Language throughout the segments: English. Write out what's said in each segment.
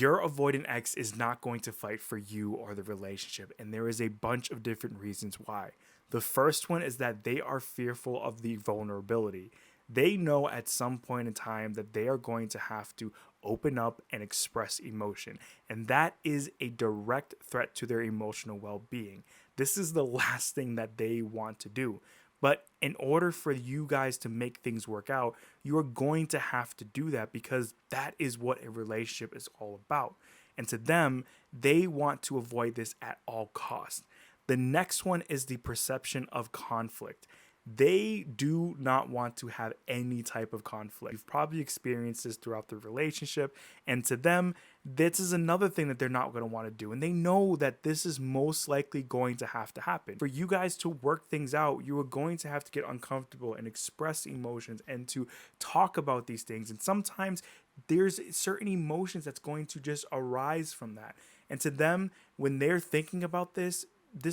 Your avoidant ex is not going to fight for you or the relationship, and there is a bunch of different reasons why. The first one is that they are fearful of the vulnerability. They know at some point in time that they are going to have to open up and express emotion, and that is a direct threat to their emotional well being. This is the last thing that they want to do. But in order for you guys to make things work out, you are going to have to do that because that is what a relationship is all about. And to them, they want to avoid this at all costs. The next one is the perception of conflict. They do not want to have any type of conflict. You've probably experienced this throughout the relationship, and to them, this is another thing that they're not going to want to do. And they know that this is most likely going to have to happen. For you guys to work things out, you are going to have to get uncomfortable and express emotions and to talk about these things. And sometimes there's certain emotions that's going to just arise from that. And to them, when they're thinking about this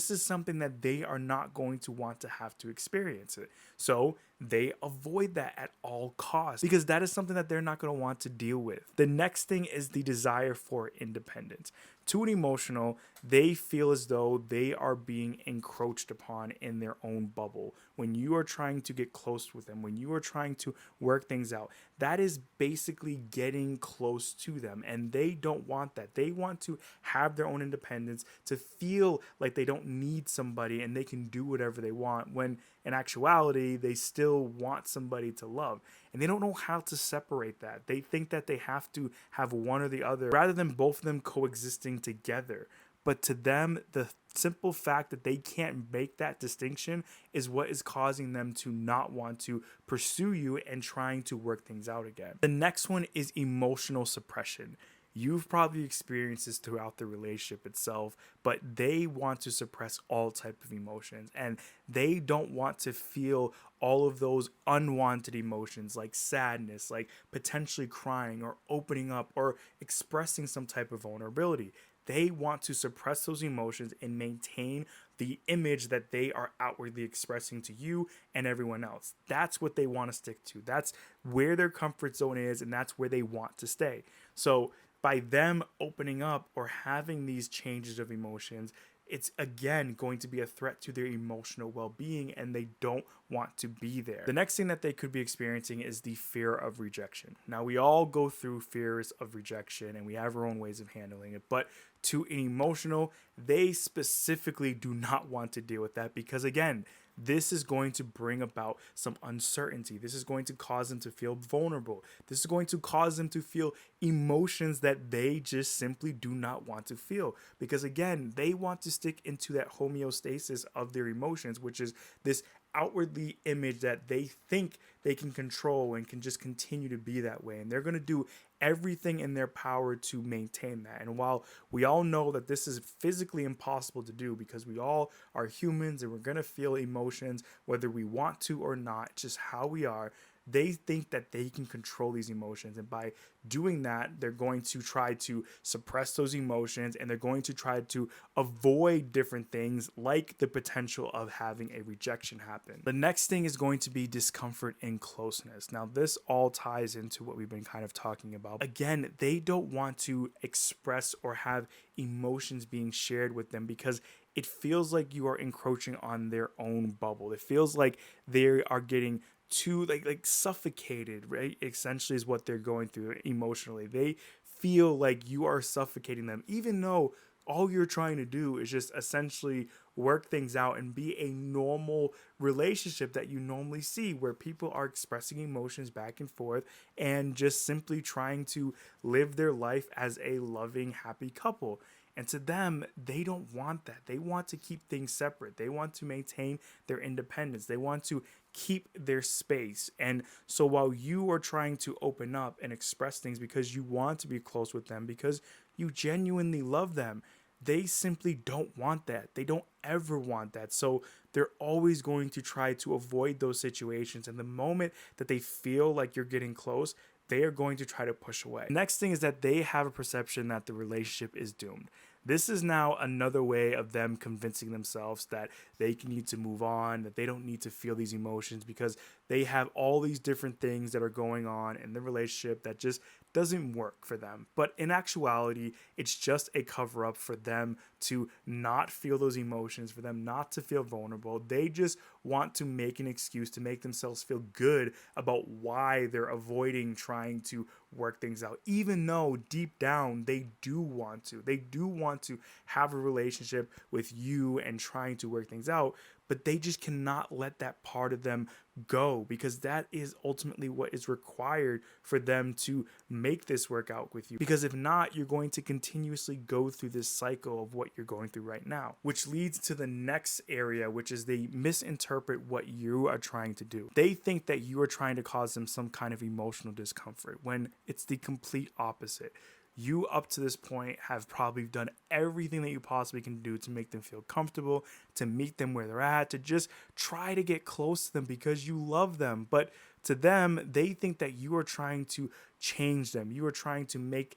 is something that they are not going to want to have to experience it. So they avoid that at all costs because that is something that they're not going to want to deal with. The next thing is the desire for independence. To an emotional, they feel as though they are being encroached upon in their own bubble. When you are trying to get close with them, when you are trying to work things out, that is basically getting close to them. And they don't want that. They want to have their own independence, to feel like they don't need somebody and they can do whatever they want, when in actuality, they still want somebody to love. And they don't know how to separate that. They think that they have to have one or the other rather than both of them coexisting together. But to them, the simple fact that they can't make that distinction is what is causing them to not want to pursue you and trying to work things out again. The next one is emotional suppression. You've probably experienced this throughout the relationship itself, but they want to suppress all type of emotions, and they don't want to feel all of those unwanted emotions like sadness, like potentially crying or opening up or expressing some type of vulnerability. They want to suppress those emotions and maintain the image that they are outwardly expressing to you and everyone else. That's what they want to stick to. That's where their comfort zone is, and that's where they want to stay. So by them opening up or having these changes of emotions, it's again going to be a threat to their emotional well-being, and they don't want to be there. The next thing that they could be experiencing is the fear of rejection. Now, we all go through fears of rejection and we have our own ways of handling it, but to an emotional, they specifically do not want to deal with that because, again, this is going to bring about some uncertainty. This is going to cause them to feel vulnerable. This is going to cause them to feel emotions that they just simply do not want to feel. Because again, they want to stick into that homeostasis of their emotions, which is this outwardly image that they think they can control and can just continue to be that way. And they're going to do everything in their power to maintain that. And while we all know that this is physically impossible to do because we all are humans and we're going to feel emotions whether we want to or not, just how we are, they think that they can control these emotions. And by doing that, they're going to try to suppress those emotions, and they're going to try to avoid different things like the potential of having a rejection happen. The next thing is going to be discomfort and closeness. Now, this all ties into what we've been kind of talking about. Again, they don't want to express or have emotions being shared with them because it feels like you are encroaching on their own bubble. It feels like they are getting too like suffocated, right? Essentially is what they're going through emotionally. They feel like you are suffocating them, even though all you're trying to do is just essentially work things out and be a normal relationship that you normally see, where people are expressing emotions back and forth and just simply trying to live their life as a loving, happy couple. And to them, they don't want that. They want to keep things separate. They want to maintain their independence. They want to keep their space. And so while you are trying to open up and express things because you want to be close with them, because you genuinely love them, they simply don't want that. They don't ever want that. So they're always going to try to avoid those situations. And the moment that they feel like you're getting close, they are going to try to push away. The next thing is that they have a perception that the relationship is doomed. This is now another way of them convincing themselves that they need to move on, that they don't need to feel these emotions because they have all these different things that are going on in the relationship that just doesn't work for them. But in actuality, it's just a cover up for them to not feel those emotions, for them not to feel vulnerable. They just want to make an excuse to make themselves feel good about why they're avoiding trying to work things out, even though deep down they do want to. They do want to have a relationship with you and trying to work things out, but they just cannot let that part of them go, because that is ultimately what is required for them to make this work out with you. Because if not, you're going to continuously go through this cycle of what you're going through right now, which leads to the next area, which is they misinterpret what you are trying to do. They think that you are trying to cause them some kind of emotional discomfort when it's the complete opposite. You up to this point have probably done everything that you possibly can do to make them feel comfortable, to meet them where they're at, to just try to get close to them because you love them. But to them, they think that you are trying to change them. You are trying to make,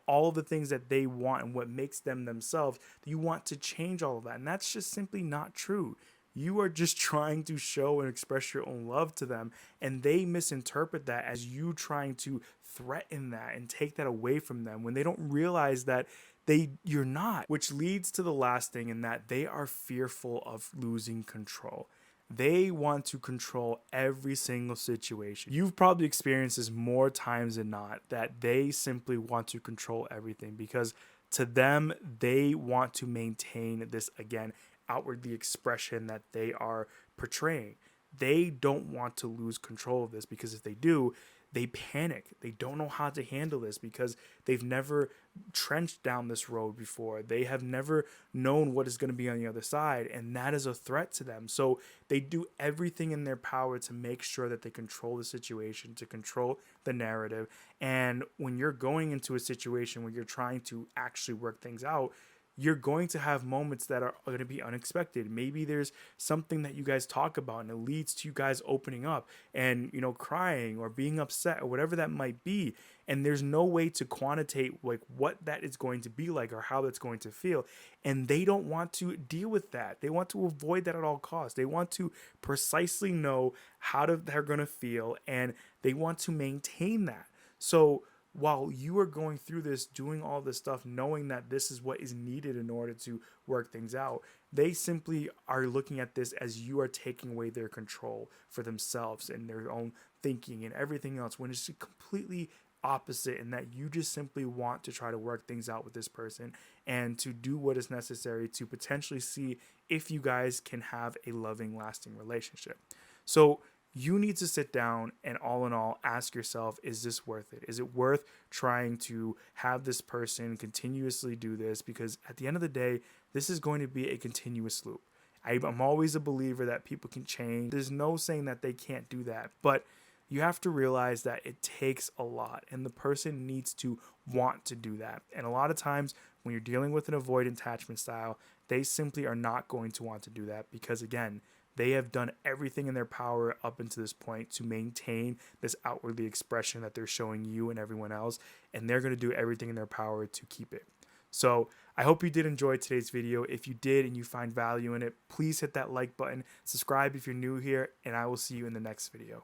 all the things that they want and what makes them themselves. You want to change all of that. And that's just simply not true. You are just trying to show and express your own love to them, and they misinterpret that as you trying to threaten that and take that away from them when they don't realize that you're not. Which leads to the last thing, in that they are fearful of losing control. They want to control every single situation. You've probably experienced this more times than not, that they simply want to control everything because to them, they want to maintain this, again, outwardly expression that they are portraying. They don't want to lose control of this, because if they do, they panic. They don't know how to handle this because they've never trenched down this road before. They have never known what is going to be on the other side, and that is a threat to them. So they do everything in their power to make sure that they control the situation, to control the narrative. And when you're going into a situation where you're trying to actually work things out, you're going to have moments that are going to be unexpected. Maybe there's something that you guys talk about and it leads to you guys opening up and, crying or being upset or whatever that might be. And there's no way to quantitate like what that is going to be like or how that's going to feel. And they don't want to deal with that. They want to avoid that at all costs. They want to precisely know how they're going to feel, and they want to maintain that. So while you are going through this, doing all this stuff, knowing that this is what is needed in order to work things out, they simply are looking at this as you are taking away their control for themselves and their own thinking and everything else, when it's completely opposite, in that you just simply want to try to work things out with this person and to do what is necessary to potentially see if you guys can have a loving, lasting relationship. So you need to sit down and, all in all, ask yourself, is this worth it? Is it worth trying to have this person continuously do this? Because at the end of the day, this is going to be a continuous loop. I'm always a believer that people can change. There's no saying that they can't do that, but you have to realize that it takes a lot, and the person needs to want to do that. And a lot of times when you're dealing with an avoidant attachment style, they simply are not going to want to do that because, again, they have done everything in their power up until this point to maintain this outwardly expression that they're showing you and everyone else, and they're going to do everything in their power to keep it. So I hope you did enjoy today's video. If you did and you find value in it, please hit that like button, subscribe if you're new here, and I will see you in the next video.